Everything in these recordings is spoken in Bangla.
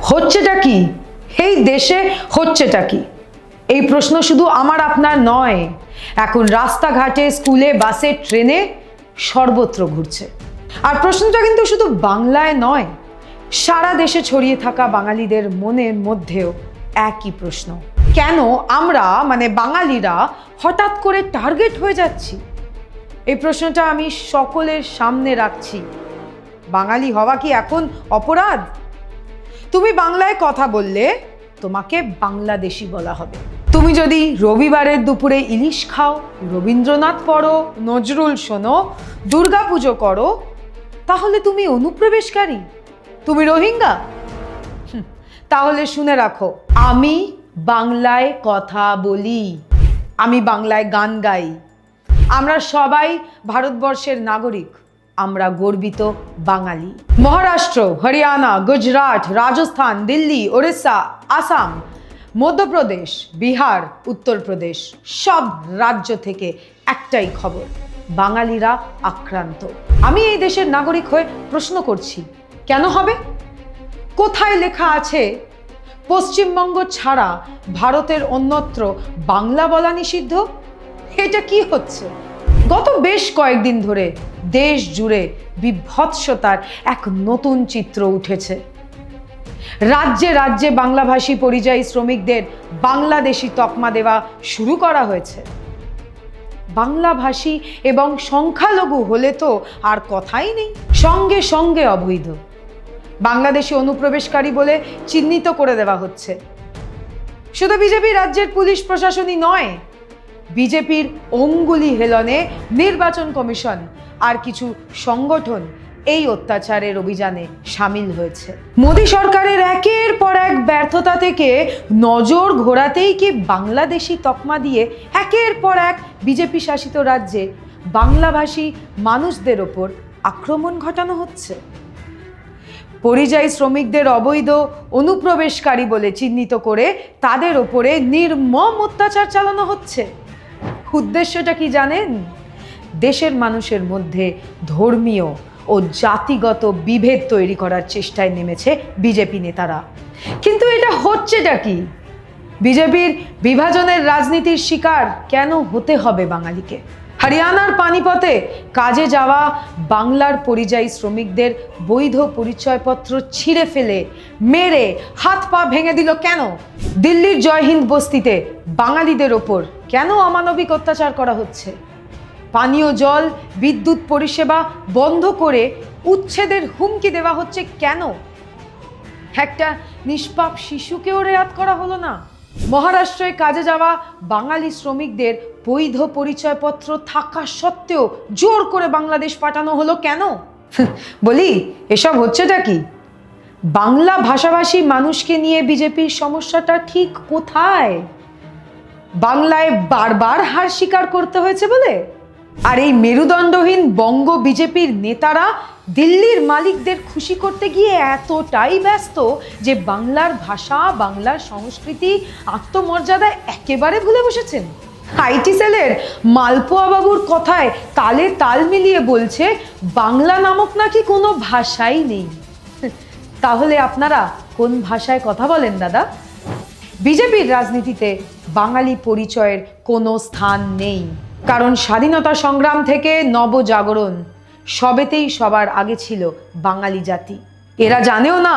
হচ্ছেটা কি? এই দেশে হচ্ছেটা কি? এই প্রশ্ন শুধু আমার আপনার নয়, এখন রাস্তাঘাটে, স্কুলে, বাসে, ট্রেনে সর্বত্র ঘুরছে। আর প্রশ্নটা কিন্তু শুধু বাংলায় নয়, সারা দেশে ছড়িয়ে থাকা বাঙালিদের মনের মধ্যেও একই প্রশ্ন। কেন আমরা বাঙালিরা হঠাৎ করে টার্গেট হয়ে যাচ্ছি? এই প্রশ্নটা আমি সকলের সামনে রাখছি। বাঙালি হওয়া কি এখন অপরাধ? তুমি বাংলায় কথা বললে তোমাকে বাংলাদেশি বলা হবে। তুমি যদি রবিবারের দুপুরে ইলিশ খাও, রবীন্দ্রনাথ পড়ো, নজরুল শোনো, দুর্গাপুজো করো, তাহলে তুমি অনুপ্রবেশকারী, তুমি রোহিঙ্গা। তাহলে শুনে রাখো, আমি বাংলায় কথা বলি, আমি বাংলায় গান গাই, আমরা সবাই ভারতবর্ষের নাগরিক, আমরা গর্বিত বাঙালি। মহারাষ্ট্র, হরিয়ানা, গুজরাট, রাজস্থান, দিল্লি, ওড়িশা, আসাম, মধ্যপ্রদেশ, বিহার, উত্তরপ্রদেশ, সব রাজ্য থেকে একটাই খবর, বাঙালিরা আক্রান্ত। আমি এই দেশের নাগরিক হয়ে প্রশ্ন করছি, কেন হবে? কোথায় লেখা আছে পশ্চিমবঙ্গ ছাড়া ভারতের অন্যত্র বাংলা বলা নিষিদ্ধ? এটা কি হচ্ছে? গত বেশ কয়েকদিন ধরে দেশ জুড়ে বিভৎসতার এক নতুন চিত্র উঠেছে। রাজ্যে রাজ্যে বাংলাভাষী পরিযায়ী শ্রমিকদের বাংলাদেশি তকমা দেওয়া শুরু করা হয়েছে। বাংলাভাষী এবং সংখ্যালঘু হলে তো আর কথাই নেই, সঙ্গে সঙ্গে অবৈধ বাংলাদেশি অনুপ্রবেশকারী বলে চিহ্নিত করে দেওয়া হচ্ছে। শুধু বিজেপি রাজ্যের পুলিশ প্রশাসনই নয়, বিজেপির অঙ্গুলি হেলনে নির্বাচন কমিশন আর কিছু সংগঠন এই অত্যাচারের অভিযানে সামিল হয়েছে। মোদী সরকারের একের পর এক ব্যর্থতা থেকে নজর ঘোরাতেই কি বাংলাদেশি তকমা দিয়ে একের পর এক বিজেপি শাসিত রাজ্যে বাংলাভাষী মানুষদের ওপর আক্রমণ ঘটানো হচ্ছে। পরিযায়ী শ্রমিকদের অবৈধ অনুপ্রবেশকারী বলে চিহ্নিত করে তাদের ওপরে নির্মম অত্যাচার চালানো হচ্ছে। উদ্দেশ্যটা কি জানেন? দেশের মানুষের মধ্যে ধর্মীয় ও জাতিগত বিভেদ তৈরি করার চেষ্টায় নেমেছে বিজেপি নেতারা। কিন্তু এটা হচ্ছেটা কি? বিজেপির বিভাজনের রাজনীতির শিকার কেন হতে হবে বাঙালিকে? হরিয়ানার পানিপথে কাজে যাওয়া বাংলার পরিযায়ী শ্রমিকদের বৈধ পরিচয়পত্র ছিঁড়ে ফেলে মেরে হাত পা ভেঙে দিল কেন? দিল্লির জয়হিন্দ বস্তিতে বাঙালিদের ওপর কেন অমানবিক অত্যাচার করা হচ্ছে? পানীয় জল, বিদ্যুৎ পরিষেবা বন্ধ করে উচ্ছেদের হুমকি দেওয়া হচ্ছে কেন? একটা নিষ্পাপ শিশুকেও রেয়াত করা হলো না। মহারাষ্ট্রে কাজে যাওয়া বাঙালি শ্রমিকদের বৈধ পরিচয়পত্র থাকা সত্ত্বেও জোর করে বাংলাদেশ পাঠানো হলো কেন? বলি, এসব হচ্ছেটা কি? বাংলা ভাষাভাষী মানুষকে নিয়ে বিজেপির সমস্যাটা ঠিক কোথায়? বাংলায় বারবার হার স্বীকার করতে হয়েছে বলে? আর এই মেরুদণ্ডহীন বঙ্গ বিজেপির নেতারা দিল্লির মালিকদের খুশি করতে গিয়ে এতটাই ব্যস্ত যে বাংলার ভাষা, বাংলার সংস্কৃতি, আত্মমর্যাদা একেবারে ভুলে বসেছেন। আইটি সেলের মালপোয়া বাবুর কথায় তালে তাল মিলিয়ে বলছে বাংলা নামক নাকি কোনো ভাষাই নেই। তাহলে আপনারা কোন ভাষায় কথা বলেন দাদা? বিজেপির রাজনীতিতে বাঙালি পরিচয়ের কোনো স্থান নেই, কারণ স্বাধীনতা সংগ্রাম থেকে নবজাগরণ সবেতেই সবার আগে ছিল বাঙালি জাতি। এরা জানেও না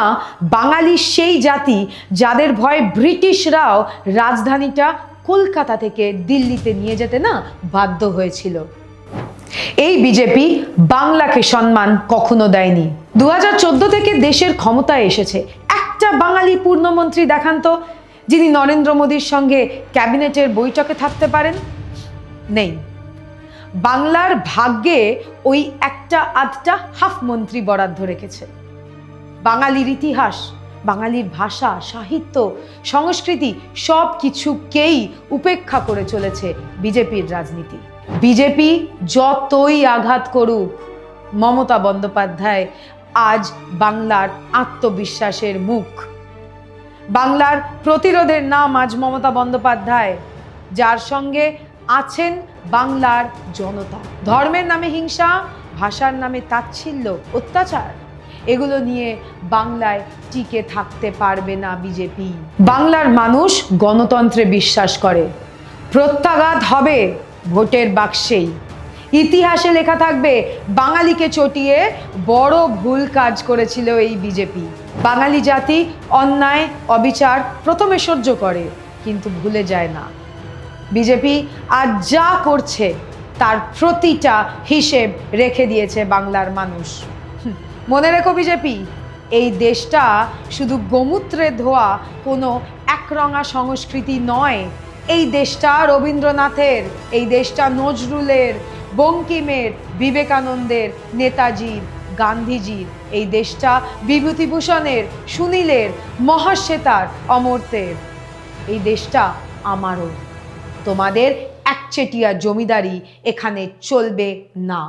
বাঙালি সেই জাতি যাদের ভয়ে ব্রিটিশরাও রাজধানীটা কলকাতা থেকে দিল্লিতে নিয়ে যেতে না বাধ্য হয়েছিল। এই বিজেপি বাংলাকে সম্মান কখনো দেয়নি। 2014 থেকে দেশের ক্ষমতায় এসেছে, একটা বাঙালি পূর্ণমন্ত্রী দেখান তো যিনি নরেন্দ্র মোদীর সঙ্গে ক্যাবিনেটের বৈঠকে থাকতে পারেন? নেই। বাংলার ভাগ্যে ওই একটা আধটা হাফ মন্ত্রী বরাদ্দ রেখেছে। বাঙালির ইতিহাস, বাঙালির ভাষা, সাহিত্য, সংস্কৃতি সব কিছুকেই উপেক্ষা করে চলেছে বিজেপির রাজনীতি। বিজেপি যতই আঘাত করুক, মমতা বন্দ্যোপাধ্যায় আজ বাংলার আত্মবিশ্বাসের মুখ। বাংলার প্রতিরোধের নাম আজ মমতা বন্দ্যোপাধ্যায়, যার সঙ্গে আছেন বাংলার জনতা। ধর্মের নামে হিংসা, ভাষার নামে তাচ্ছিল্য, অত্যাচার, এগুলো নিয়ে বাংলায় টিকে থাকতে পারবে না বিজেপি। বাংলার মানুষ গণতন্ত্রে বিশ্বাস করে, প্রত্যাঘাত হবে ভোটের বাক্সেই। ইতিহাসে লেখা থাকবে বাঙালিকে চটিয়ে বড় ভুল কাজ করেছিল এই বিজেপি। বাঙালি জাতি অন্যায় অবিচার প্রথমে সহ্য করে, কিন্তু ভুলে যায় না। বিজেপি আজ যা করছে তার প্রতিটা হিসেব রেখে দিয়েছে বাংলার মানুষ। মনে রেখো বিজেপি, এই দেশটা শুধু গোমূত্রে ধোয়া কোনো একরঙা সংস্কৃতি নয়। এই দেশটা রবীন্দ্রনাথের, এই দেশটা নজরুলের, বঙ্কিমের, বিবেকানন্দের, নেতাজির, গান্ধীজির, এই দেশটা বিভূতিভূষণের, সুনীলের, মহাশ্বেতার, অমর্ত্যের। এই দেশটা আমারও। তোমাদের একচেটিয়া জমিদারি এখানে চলবে না।